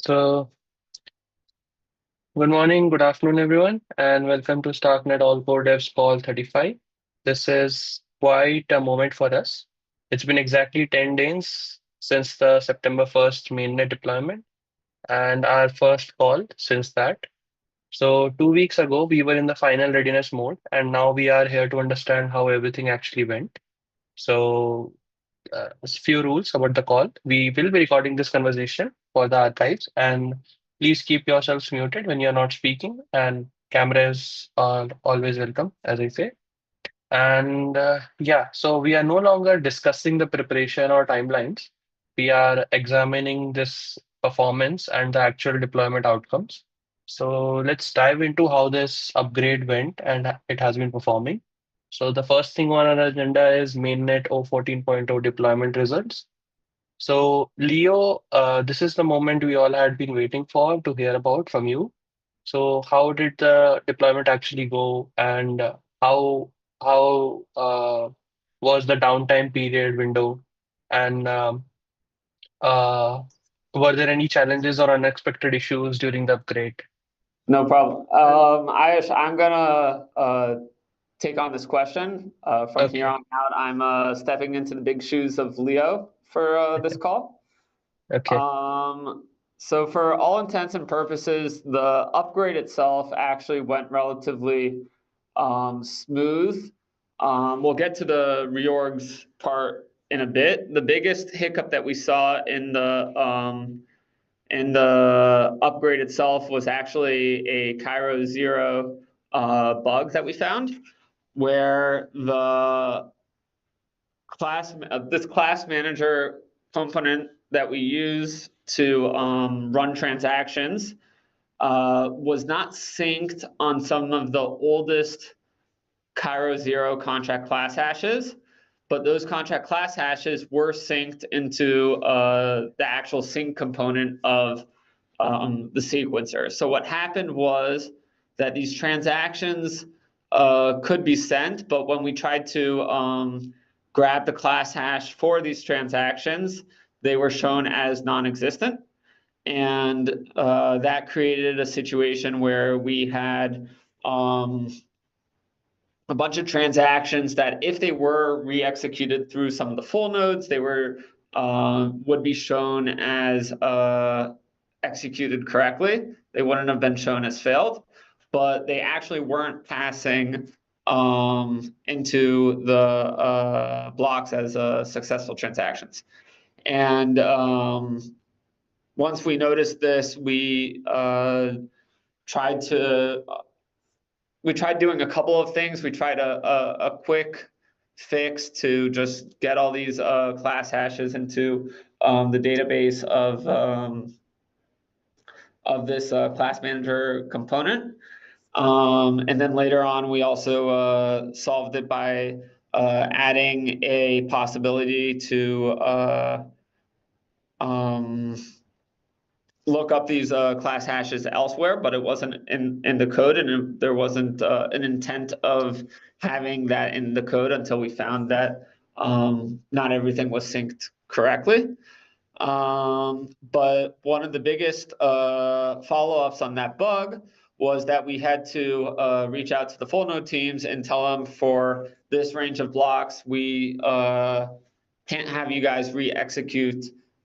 So, good morning, good afternoon, everyone, and welcome to Starknet All Core Devs Call 35. This is quite a moment for us. It's been exactly 10 days since the September 1st mainnet deployment and our first call since that. So, 2 weeks ago, we were in the final readiness mode, and now we are here to understand how everything actually went. So, a few rules about the call. We will be recording this conversation for the archives, and please keep yourselves muted when you're not speaking, and cameras are always welcome, as I say. And yeah, so we are no longer discussing the preparation or timelines. We are examining this performance and the actual deployment outcomes. So let's dive into how this upgrade went and it has been performing. So the first thing on our agenda is mainnet 0.14.0 deployment results. So Leo, this is the moment we all had been waiting for to hear about from you. So how did the deployment actually go, and how was the downtime period window, and uh, were there any challenges or unexpected issues during the upgrade? No problem. I'm gonna take on this question. From here Okay, on out, I'm stepping into the big shoes of Leo for this call. okay, Um, so for all intents and purposes, the upgrade itself actually went relatively smooth. We'll get to the reorgs part in a bit. The biggest hiccup that we saw in the upgrade itself was actually a Cairo 0 bug that we found, where this class manager component that we use to run transactions was not synced on some of the oldest Cairo 0 contract class hashes, but those contract class hashes were synced into the actual sync component of the sequencer. So what happened was that these transactions could be sent, but when we tried to grab the class hash for these transactions, they were shown as non-existent. And that created a situation where we had a bunch of transactions that if they were re-executed through some of the full nodes, they would be shown as executed correctly. They wouldn't have been shown as failed, but they actually weren't passing into the blocks as successful transactions. And once we noticed this, tried to we tried doing a couple of things. We tried a quick fix to just get all these class hashes into the database of this class manager component. And then later on, we also solved it by adding a possibility to look up these class hashes elsewhere, but it wasn't in the code, and there wasn't an intent of having that in the code until we found that not everything was synced correctly. But one of the biggest follow-ups on that bug was that we had to reach out to the full node teams and tell them for this range of blocks, we can't have you guys re-execute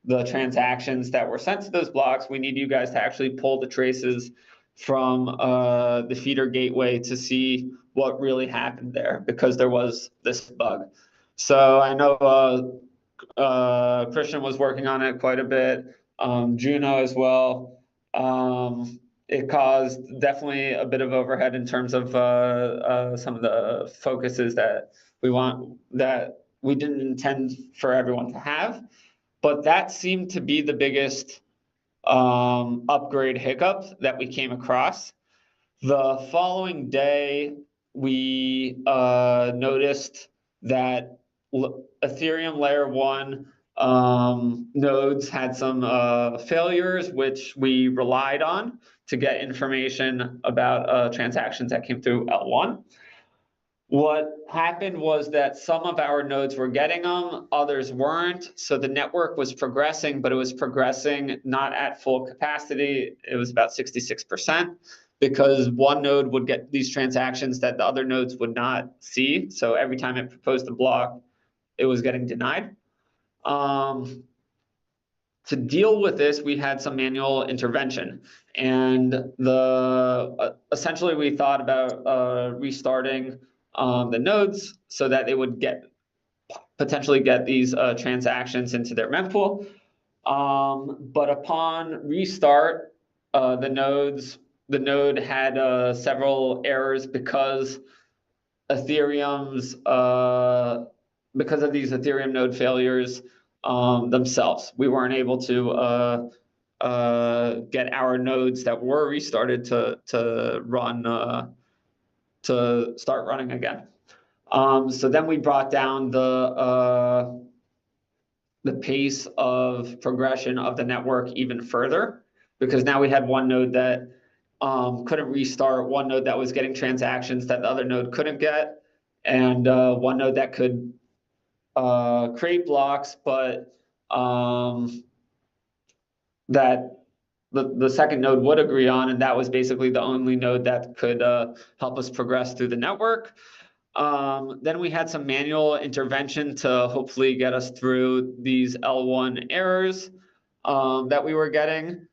the transactions that were sent to those blocks. We need you guys to actually pull the traces from the feeder gateway to see what really happened there, because there was this bug. So I know Christian was working on it quite a bit, Juno as well. It caused definitely a bit of overhead in terms of some of the focuses that we didn't intend for everyone to have. But that seemed to be the biggest upgrade hiccup that we came across. The following day, we noticed that Ethereum layer 1 nodes had some failures, which we relied on to get information about transactions that came through L1. What happened was that some of our nodes were getting them, others weren't. So the network was progressing, but it was progressing not at full capacity. It was about 66% because one node would get these transactions that the other nodes would not see. So every time it proposed a block, it was getting denied. To deal with this, we had some manual intervention, and essentially we thought about restarting the nodes so that they would potentially get these transactions into their mempool. But upon restart, the node had several errors Ethereum's because of these Ethereum node failures themselves. We weren't able to get our nodes that were restarted to run to start running again. So then we brought down the pace of progression of the network even further, because now we had one node that couldn't restart, one node that was getting transactions that the other node couldn't get, and one node that could create blocks, but that the second node would agree on, and that was basically the only node that could help us progress through the network. Then we had some manual intervention to hopefully get us through these L1 errors that we were getting.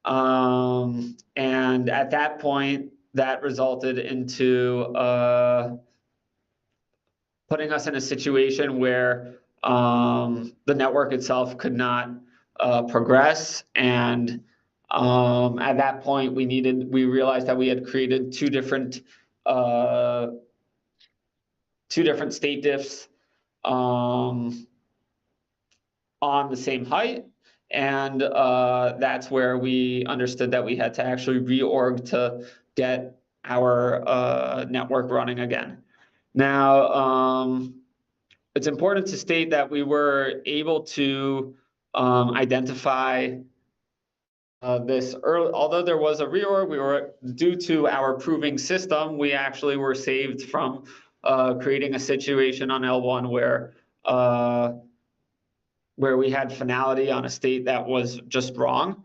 And at that point, that resulted into putting us in a situation where the network itself could not progress. And at that point, we realized that we had created two different state diffs on the same height. And that's where we understood that we had to actually reorg to get our network running again. Now, it's important to state that we were able to identify this early. Although there was a reorg, due to our proving system, we actually were saved from creating a situation on L1 where we had finality on a state that was just wrong.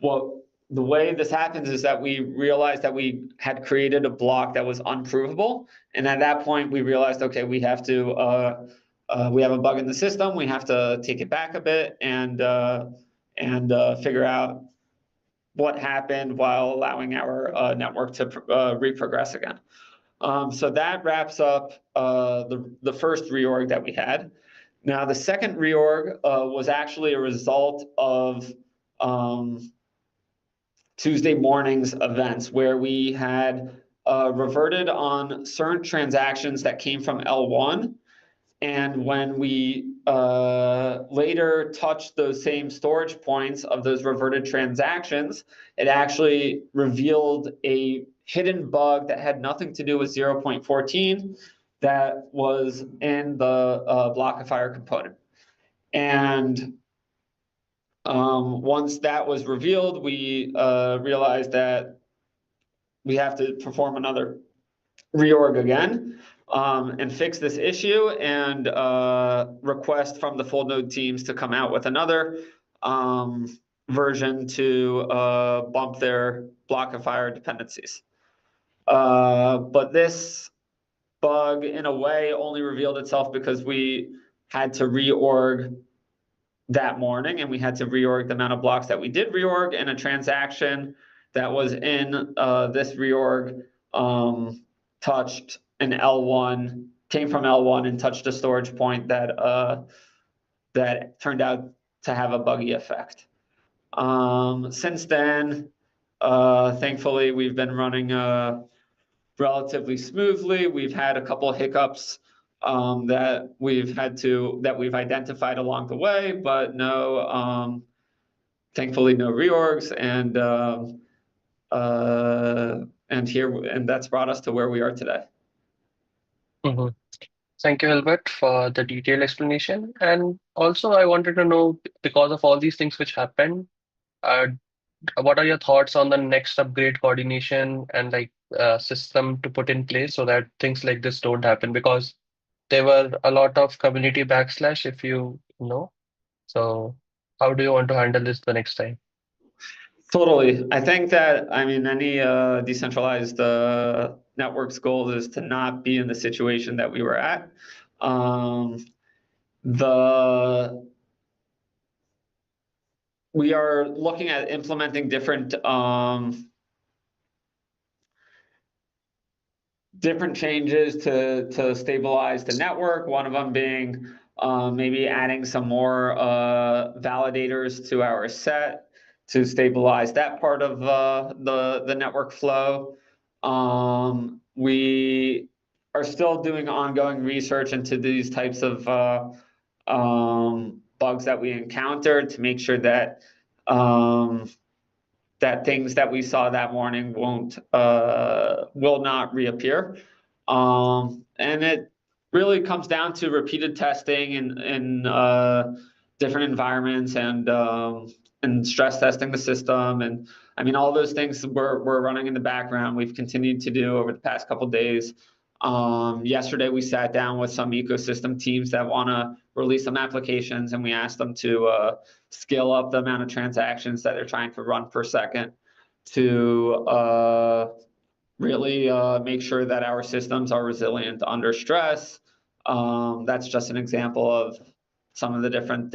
Well, the way this happens is that we realized that we had created a block that was unprovable. And at that point, we realized, okay, we have a bug in the system. We have to take it back a bit and figure out what happened while allowing our network to reprogress again. So that wraps up the first reorg that we had. Now, the second reorg was actually a result of Tuesday morning's events, where we had reverted on certain transactions that came from L1. And when we later touched those same storage points of those reverted transactions, it actually revealed a hidden bug that had nothing to do with 0.14 that was in the blockifier component. And once that was revealed, we realized that we have to perform another reorg again and fix this issue, and request from the full node teams to come out with another version to bump their blockifier dependencies. But this bug, in a way, only revealed itself because we had to reorg that morning, and we had to reorg the amount of blocks that we did reorg, and a transaction that was in this reorg touched an L1, came from L1 and touched a storage point that turned out to have a buggy effect. Since then, thankfully, we've been running relatively smoothly. We've had a couple of hiccups that we've identified along the way, but thankfully no reorgs, and that's brought us to where we are today. Mhm. Thank you, Albert, for the detailed explanation. And also, I wanted to know, because of all these things which happened, uh, what are your thoughts on the next upgrade coordination and like system to put in place so that things like this don't happen? Because there were a lot of community backslash, if you know. So how do you want to handle this the next time? Totally. I think that, I mean, any decentralized network's goal is to not be in the situation that we were at. The We are looking at implementing different changes to stabilize the network. One of them being maybe adding some more validators to our set to stabilize that part of the network flow. We are still doing ongoing research into these types of bugs that we encountered to make sure that that things that we saw that morning will not reappear. And it really comes down to repeated testing in different environments and stress testing the system. And I mean, all those things we're running in the background. We've continued to do over the past couple of days. Yesterday, we sat down with some ecosystem teams that want to release some applications, and we asked them to scale up the amount of transactions that they're trying to run per second to really make sure that our systems are resilient under stress. That's just an example of some of the different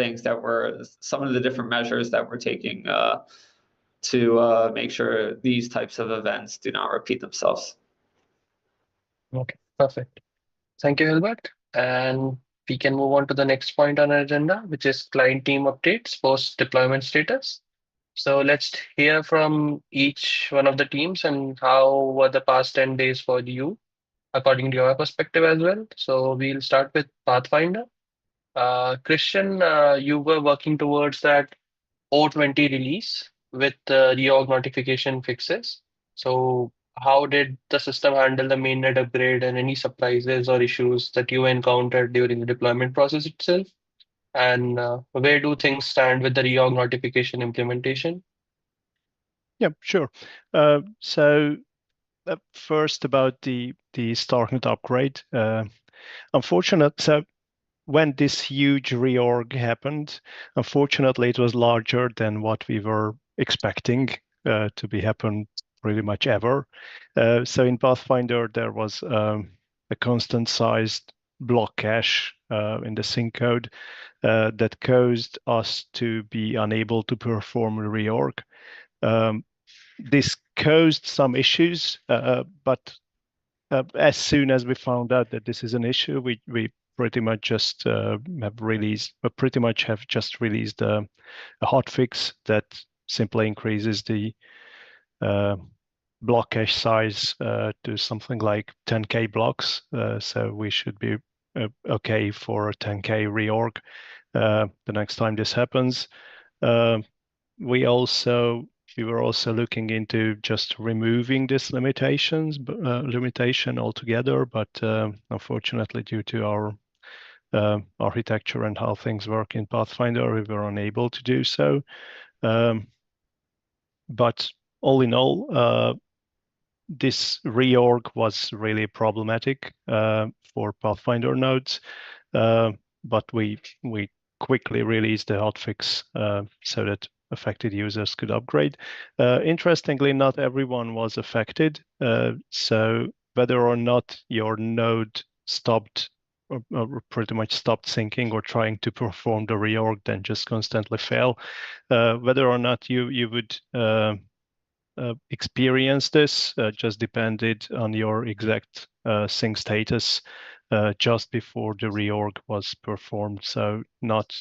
measures that we're taking to make sure these types of events do not repeat themselves. Okay, perfect. Thank you, Hilbert. And we can move on to the next point on our agenda, which is client team updates, post deployment status. So let's hear from each one of the teams and how were the past 10 days for you, according to your perspective as well. So we'll start with Pathfinder. Christian, you were working towards that O20 release with reorg notification fixes. So how did the system handle the mainnet upgrade and any surprises or issues that you encountered during the deployment process itself? And where do things stand with the reorg notification implementation? Yeah, sure. So first about the Starknet upgrade. Unfortunate. So when this huge reorg happened, unfortunately, it was larger than what we were expecting to be happen pretty much ever. So in Pathfinder, there was a constant sized block cache in the sync code that caused us to be unable to perform a reorg. This caused some issues, but as soon as we found out that this is an issue, we pretty much just have just released a hotfix that simply increases the block cache size to something like 10K blocks. So we should be okay for a 10K reorg the next time this happens. We were also looking into just removing this limitation altogether, but unfortunately, due to our architecture and how things work in Pathfinder, we were unable to do so. But all in all, this reorg was really problematic for Pathfinder nodes, but we quickly released the hotfix so that affected users could upgrade. Interestingly, not everyone was affected. So whether or not your node stopped or pretty much stopped syncing or trying to perform the reorg, then just constantly fail. Whether or not you would experience this just depended on your exact sync status just before the reorg was performed. So not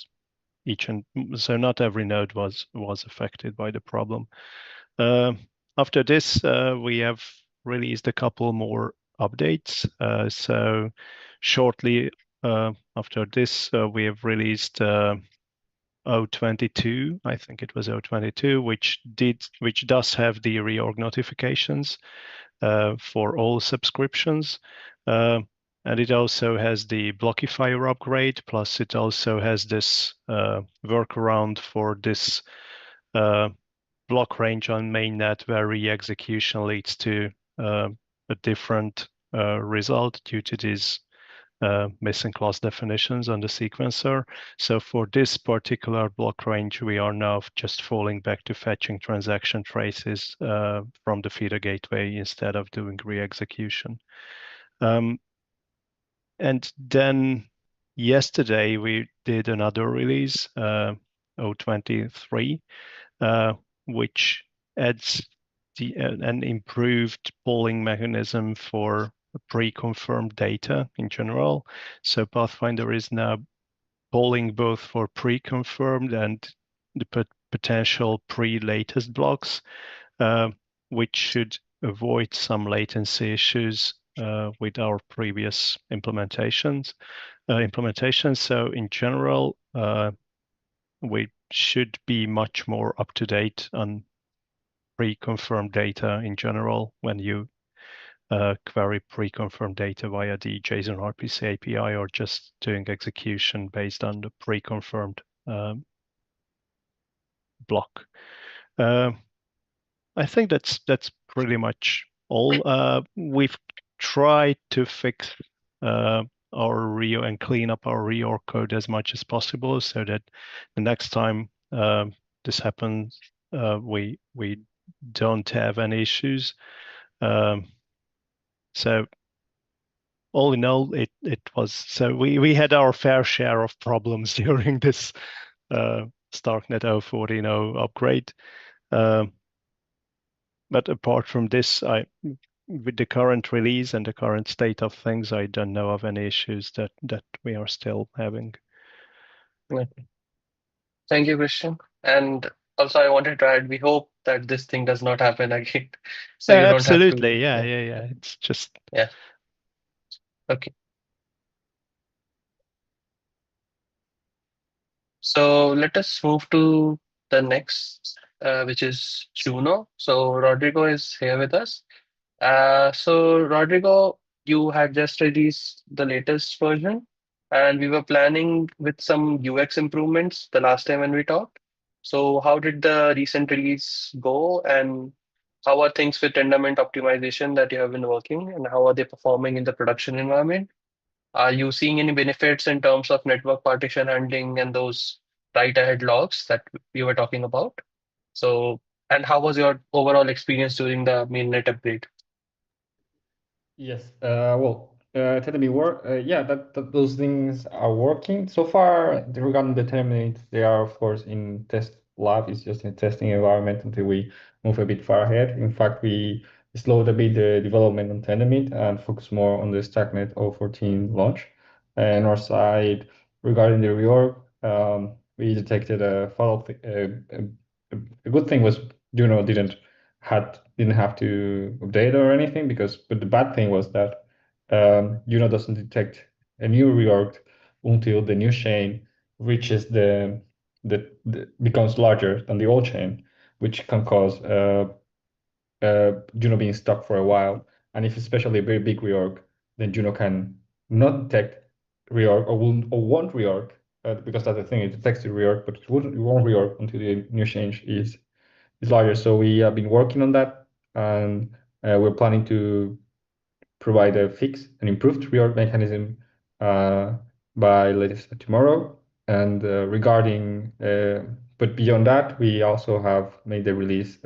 every node was affected by the problem. After this, we have released a couple more updates. So shortly after this, we have released O22, I think it was O22, which does have the reorg notifications for all subscriptions. And it also has the blockifier upgrade, plus it also has this workaround for this block range on mainnet where re-execution leads to a different result due to these missing class definitions on the sequencer. So for this particular block range, we are now just falling back to fetching transaction traces from the feeder gateway instead of doing re-execution. And then yesterday we did another release, 023, which adds an improved polling mechanism for pre-confirmed data in general. So Pathfinder is now polling both for pre-confirmed and the potential pre-latest blocks, which should avoid some latency issues with our previous implementations. So in general, we should be much more up to date on pre-confirmed data in general when you query pre-confirmed data via the JSON RPC API or just doing execution based on the pre-confirmed block. I think that's pretty much all. We've tried to fix our Rio and clean up our reorg code as much as possible so that the next time this happens, we don't have any issues. So all in all, it was so we had our fair share of problems during this Starknet 014 upgrade. But apart from this, with the current release and the current state of things, I don't know of any issues that we are still having. Okay. Thank you, Christian. And also, I wanted to add, we hope that this thing does not happen again. So you don't have to. Absolutely. Yeah. It's just. Yeah. Okay. So let us move to the next, which is Juno. So Rodrigo is here with us. So Rodrigo, you had just released the latest version, and we were planning with some UX improvements the last time when we talked. So how did the recent release go, and how are things with tendermint optimization that you have been working, and how are they performing in the production environment? Are you seeing any benefits in terms of network partition handling and those write ahead logs that we were talking about? So, and how was your overall experience during the mainnet upgrade? Yes. Tell me work. Yeah, that those things are working so far. Regarding the Tendermint, they are of course in test lab. It's just in testing environment until we move a bit far ahead. In fact, we slowed a bit the development on Tendermint and focus more on the Starknet 014 launch. And our side, regarding the reorg, we detected a follow. A good thing was Juno didn't have to update or anything but the bad thing was that Juno doesn't detect a new reorg until the new chain reaches the becomes larger than the old chain, which can cause Juno being stuck for a while. And if especially a very big reorg, then Juno can not detect reorg or won't reorg because that's the thing, it detects the reorg, but it won't reorg until the new change is larger. So we have been working on that, and we're planning to provide a fix, an improved reorg mechanism by latest tomorrow. And but beyond that, we also have made the release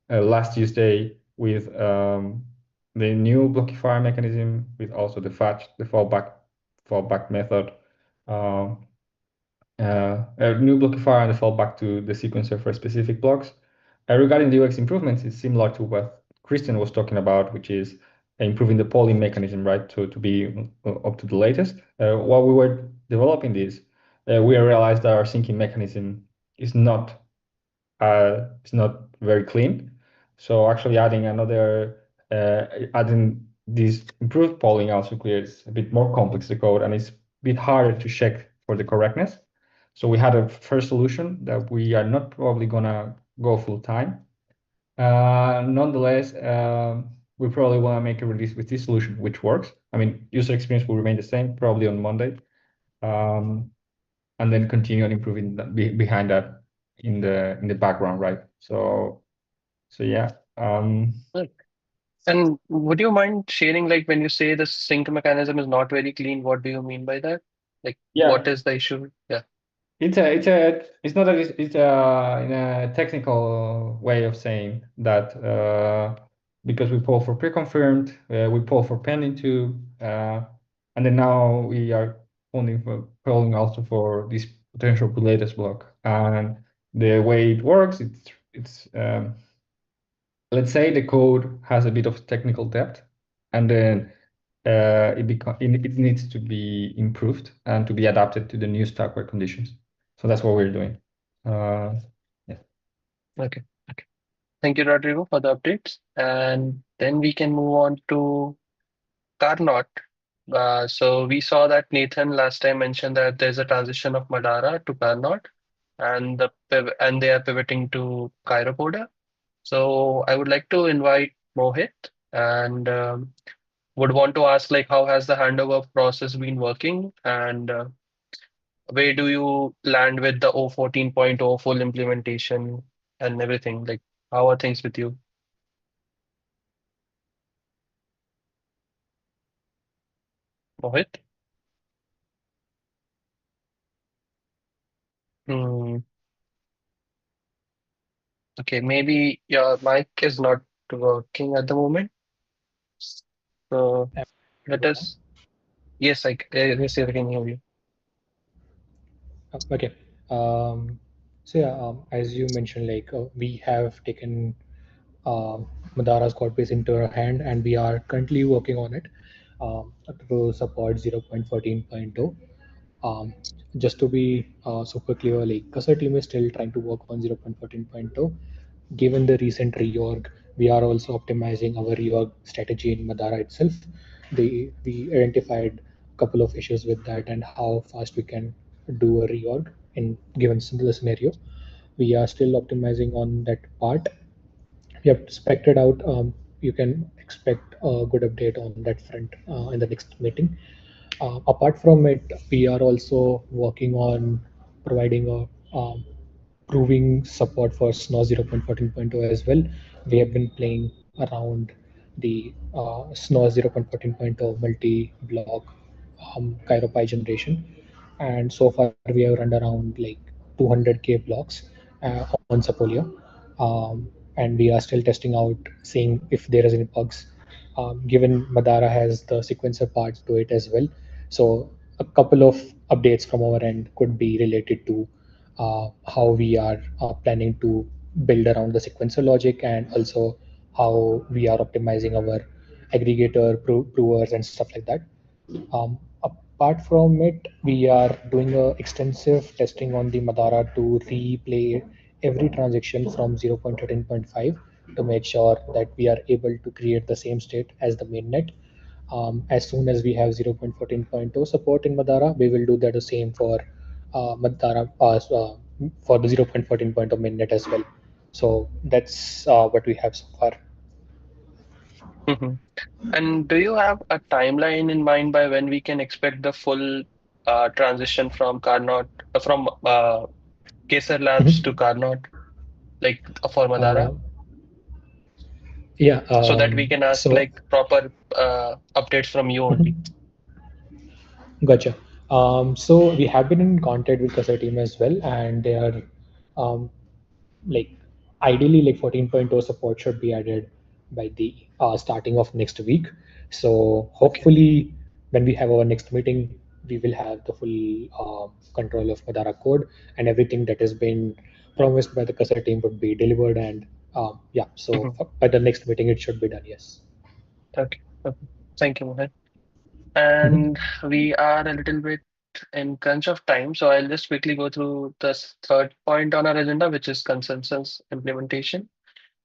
last Tuesday with the new blockifier mechanism, with also the fallback method. A new blockifier and a fallback to the sequencer for specific blocks. Regarding the UX improvements, it's similar to what Christian was talking about, which is improving the polling mechanism, right, to be up to the latest. While we were developing this, we realized that our syncing mechanism is not very clean. So actually adding this improved polling also creates a bit more complex the code, and it's a bit harder to check for the correctness. So we had a first solution that we are not probably gonna go full time. Nonetheless, we probably want to make a release with this solution, which works. I mean, user experience will remain the same, probably on Monday, and then continue on improving behind that in the background, right? So yeah. Right. And would you mind sharing, like, when you say the sync mechanism is not very clean, what do you mean by that? Like, what Yeah, is the issue? Yeah. it's not that it's in a technical way of saying that because we poll for pre-confirmed, we poll for pending too, and then now we are polling also for this potential latest block. And the way it works, it's let's say the code has a bit of technical depth, and then it needs to be improved and to be adapted to the new Starknet conditions. So that's what we're doing. Yeah. Okay. Okay. Thank you, Rodrigo, for the updates. And then we can move on to Carnot. So we saw that Nathan last time mentioned that there's a transition of Madara to Carnot, and and they are pivoting to Chiropoda. So I would like to invite Mohit and would want to ask, like, how has the handover process been working, and where do you land with the 014.0 full implementation and everything? Like, how are things with you, Mohit? Hmm. Okay, maybe your mic is not working at the moment. So Am I let audible now? us. Yes, yes, I can hear you. Okay. As you mentioned, we have taken Madara's code base into our hand, and we are currently working on it to support 0.14.0. Um, just to be super clear, like Cursor team is still trying to work on 0.14.0. Given the recent reorg, we are also optimizing our reorg strategy in Madara itself. We identified a couple of issues with that and how fast we can do a reorg in given the scenario. We are still optimizing on that part. We have spec'd it out. You can expect a good update on that front in the next meeting. Apart from it, we are also working on providing a proving support for SNO 0.14.0 as well. We have been playing around the SNO 0.14.0 multi-block ChairoPy generation, and so far we have run around like 200k blocks on Sapolia, and we are still testing out, seeing if there is any bugs. Given Madara has the sequencer part to it as well, so a couple of updates from our end could be related to how we are planning to build around the sequencer logic, and also how we are optimizing our aggregator provers and stuff like that. Apart from it, we are doing extensive testing on the Madara to replay every transaction from 0.13.5 to make sure that we are able to create the same state as the mainnet. As soon as we have 0.14.0 support in Madara, we will do that the same for Madara for the 0.14.0 mainnet as well. So that's what we have so far. Mhm. And do you have a timeline in mind by when we can expect the full transition from Carnot, from Kesar Labs to Mhm. Carnot, like for Madara, Uh, yeah. so that we can ask So. like proper updates from you only? Mhm. Gotcha. So we have been in contact with Casa team as well, and they are um, like ideally like 14.0 support should be added by the starting of next week. So Okay. hopefully when we have our next meeting, we will have the full control of Madara code, and everything that has been promised by the Casa team would be delivered. And yeah, so Mhm. by the next meeting, it should be done. Yes. Okay. Okay. Thank you, Mohit. Mhm. And we are a little bit in crunch of time, so I'll just quickly go through the third point on our agenda, which is consensus implementation.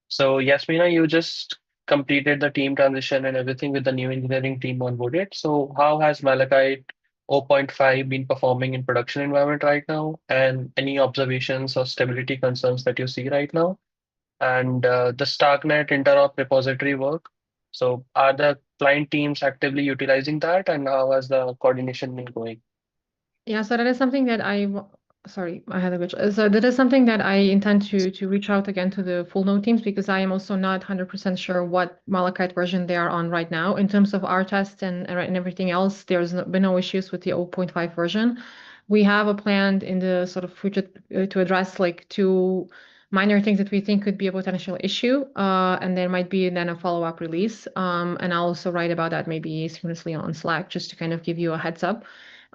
So, Yasmina, you just completed the team transition and everything with the new engineering team onboarded. So, how has Malachite 0.5 been performing in production environment right now? And any observations or stability concerns that you see right now? And the Starknet interop repository work. So, are the client teams actively utilizing that? And how has the coordination been going? Yeah, so that is something that sorry, I had a glitch. So that is something that I intend to reach out again to the full node teams, because I am also not 100% sure what Malachite version they are on right now. In terms of our test and everything else, there's been no issues with the 0.5 version. We have a plan in the sort of future to address like two minor things that we think could be a potential issue, and there might be then a follow-up release. And I'll also write about that maybe synchronously on Slack, just to kind of give you a heads up.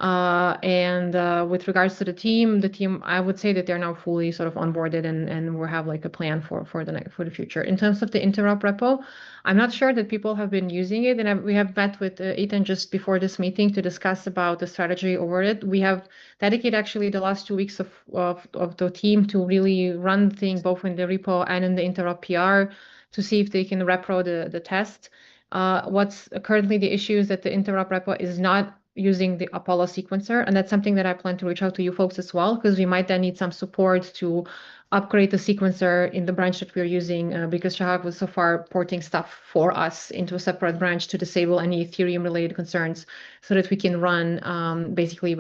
With regards to the team, I would say that they're now fully sort of onboarded, and we have like a plan for the future. In terms of the interop repo, I'm not sure that people have been using it, and we have met with Ethan just before this meeting to discuss about the strategy over it. We have dedicated actually the last 2 weeks of the team to really run the thing both in the repo and in the interop PR to see if they can repro the test. What's currently the issue is that the interop repo is not using the Apollo sequencer, and that's something that I plan to reach out to you folks as well, because we might then need some support to upgrade the sequencer in the branch that we're using, because Shahab was so far porting stuff for us into a separate branch to disable any Ethereum related concerns, so that we can run basically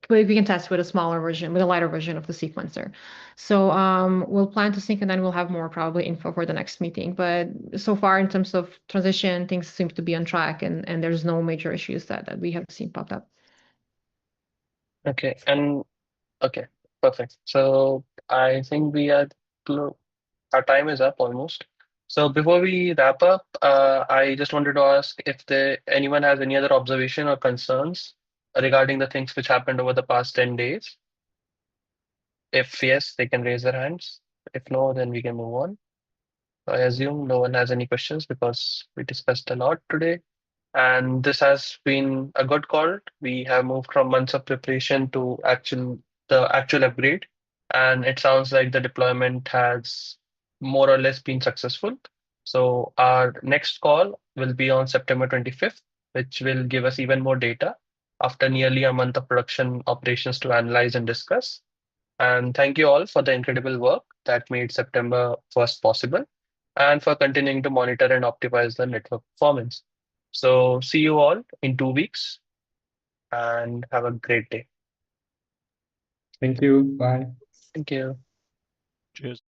we can test with a lighter version of the sequencer. So we'll plan to sync, and then we'll have more probably info for the next meeting. But so far, in terms of transition, things seem to be on track, and there's no major issues that we have seen popped up. Okay, okay, perfect. So I think our time is up almost. So before we wrap up, I just wanted to ask if anyone has any other observation or concerns regarding the things which happened over the past 10 days. If yes, they can raise their hands. If no, then we can move on. So I assume no one has any questions because we discussed a lot today. And this has been a good call. We have moved from months of preparation to the actual upgrade. And it sounds like the deployment has more or less been successful. So our next call will be on September 25th, which will give us even more data after nearly a month of production operations to analyze and discuss. And thank you all for the incredible work that made September 1st possible, and for continuing to monitor and optimize the network performance. So see you all in 2 weeks, and have a great day. Thank you. Bye. Thank you. Cheers.